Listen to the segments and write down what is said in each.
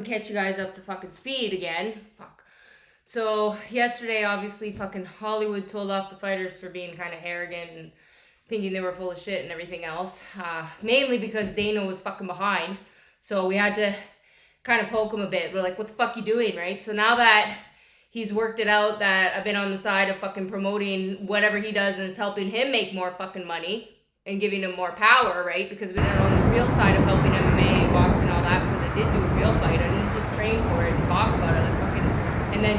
catch you guys up to fucking speed again. Fuck. So yesterday, obviously, fucking Hollywood told off the fighters for being kind of arrogant and thinking they were full of shit and everything else. Mainly because Dana was fucking behind, so we had to kind of poke him a bit. We're like, "What the fuck you doing?" Right? So now that he's worked it out that I've been on the side of fucking promoting whatever he does and it's helping him make more fucking money and giving him more power, right? Because we've been on the real side of helping MMA, boxing, all that. Because I did do a real fight. I didn't just train for it and talk about it like fucking. And then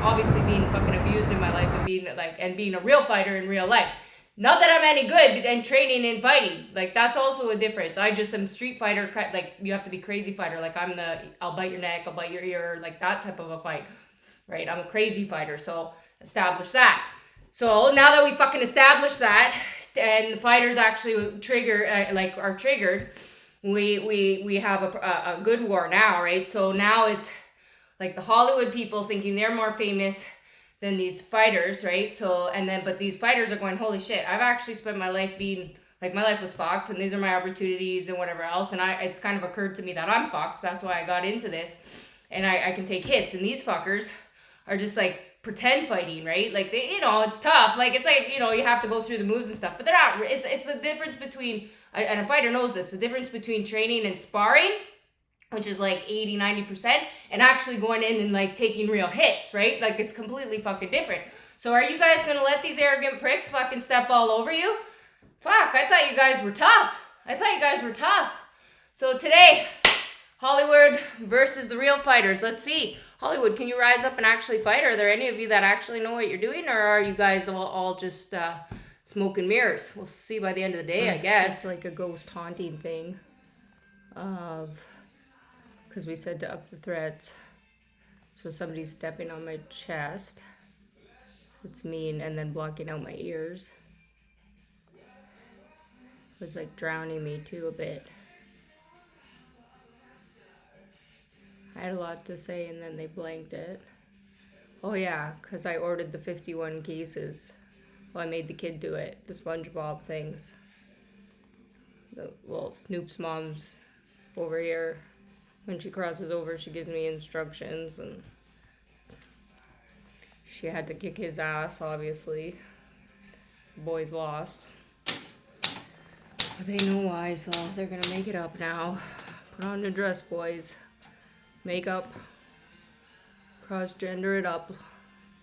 obviously being fucking abused in my life and being a real fighter in real life. Not that I'm any good and training and fighting. Like, that's also a difference. I just am street fighter. Like, you have to be crazy fighter. Like, I'll bite your neck, I'll bite your ear, like that type of a fight. Right? I'm a crazy fighter. So, establish that. So, now that we fucking established that, and the fighters actually are triggered, we have a good war now, right? So, now it's like the Hollywood people thinking they're more famous than these fighters, right? So, but these fighters are going, holy shit, I've actually spent my life being, like, my life was fucked, and these are my opportunities and whatever else, and it's kind of occurred to me that I'm fucked, so that's why I got into this, and I can take hits, and these fuckers are just, like, pretend fighting, right? Like, it's tough, like, it's like, you have to go through the moves and stuff, but they're not, it's the difference between, and a fighter knows this, the difference between training and sparring, which is like 80-90%, and actually going in and like taking real hits, right? Like, it's completely fucking different. So are you guys gonna let these arrogant pricks fucking step all over you? Fuck, I thought you guys were tough. So today, Hollywood versus the real fighters. Let's see. Hollywood, can you rise up and actually fight? Are there any of you that actually know what you're doing, or are you guys all just smoke and mirrors? We'll see by the end of the day, I guess. It's like a ghost haunting thing of... because we said to up the threats. So somebody's stepping on my chest. It's mean, and then blocking out my ears. It was like drowning me too a bit. I had a lot to say, and then they blanked it. Oh yeah, because I ordered the 51 cases. Well, I made the kid do it. The SpongeBob things. Snoop's mom's over here. When she crosses over, she gives me instructions, and she had to kick his ass, obviously. The boys lost. But they know why, so they're gonna make it up now. Put on the dress, boys. Makeup. Cross-gender it up.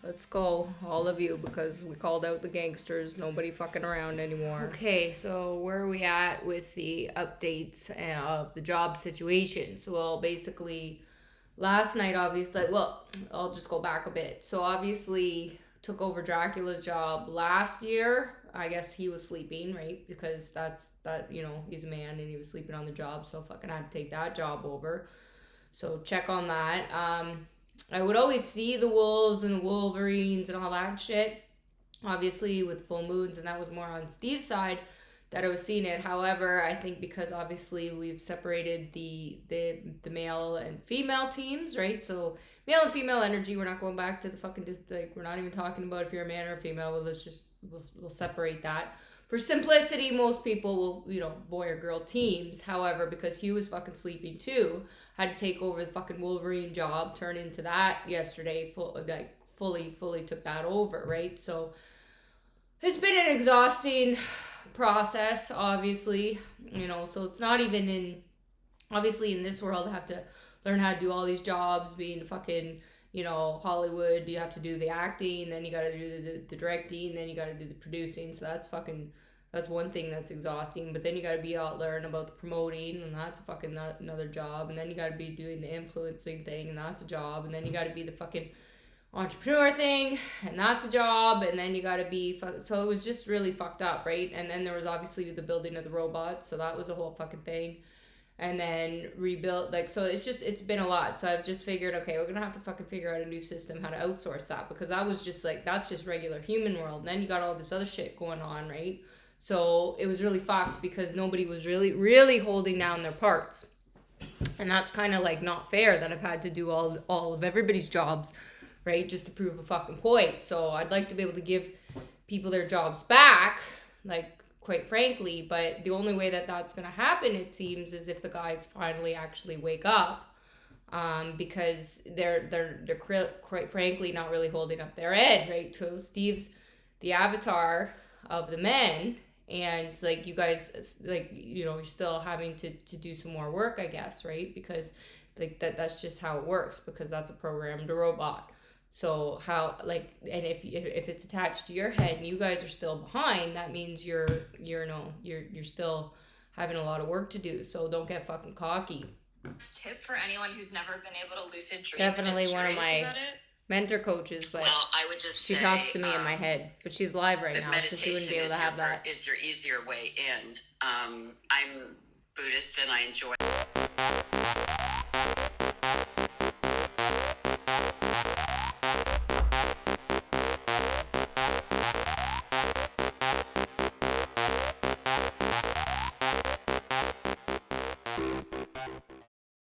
Let's go, all of you, because we called out the gangsters. Nobody fucking around anymore. Okay, so where are we at with the updates of the job situation? So, well, basically, last night, obviously, well, I'll just go back a bit. So, obviously, took over Dracula's job last year. I guess he was sleeping, right? Because he's a man and he was sleeping on the job. So, fucking had to take that job over. So, check on that. I would always see the wolves and the Wolverines and all that shit, obviously with full moons, and that was more on Steve's side that I was seeing it. However, I think because obviously we've separated the male and female teams, right? So male and female energy, we're not going back to the fucking, like, we're not even talking about if you're a man or a female. Well, we'll separate that. For simplicity, most people will, boy or girl teams. However, because Hugh was fucking sleeping too, had to take over the fucking Wolverine job, turn into that yesterday, fully took that over, right? So it's been an exhausting process, obviously, so it's not even obviously in this world, I have to learn how to do all these jobs, being fucking, Hollywood. You have to do the acting, then you got to do the directing, then you got to do the producing. So that's one thing that's exhausting. But then you got to learn about the promoting, and that's fucking another job. And then you got to be doing the influencing thing, and that's a job. And then you got to be the fucking entrepreneur thing, and that's a job. And then you got to be so it was just really fucked up, right? And then there was obviously the building of the robots, so that was a whole fucking thing. And then rebuild, so it's been a lot. So I've just figured, okay, we're gonna have to fucking figure out a new system, how to outsource that, because that was just that's just regular human world, and then you got all this other shit going on, right? So it was really fucked because nobody was really holding down their parts, and that's kind of not fair that I've had to do all of everybody's jobs, right, just to prove a fucking point. So I'd like to be able to give people their jobs back, quite frankly, but the only way that that's going to happen, it seems, is if the guys finally actually wake up, because they're quite frankly not really holding up their end, right? So Steve's the avatar of the men, and like you guys, like, you know, you're still having to do some more work, I guess, right? Because like that's just how it works, because that's a programmed robot. So how, like, and if it's attached to your head and you guys are still behind, that means you're no you're still having a lot of work to do. So don't get fucking cocky. Tip for anyone who's never been able to lucid dream Definitely one of my mentor coaches, but well, I would just she say talks to me in my head. But she's live right now, so she wouldn't be able to have that. Is your easier way in. I'm Buddhist and I enjoy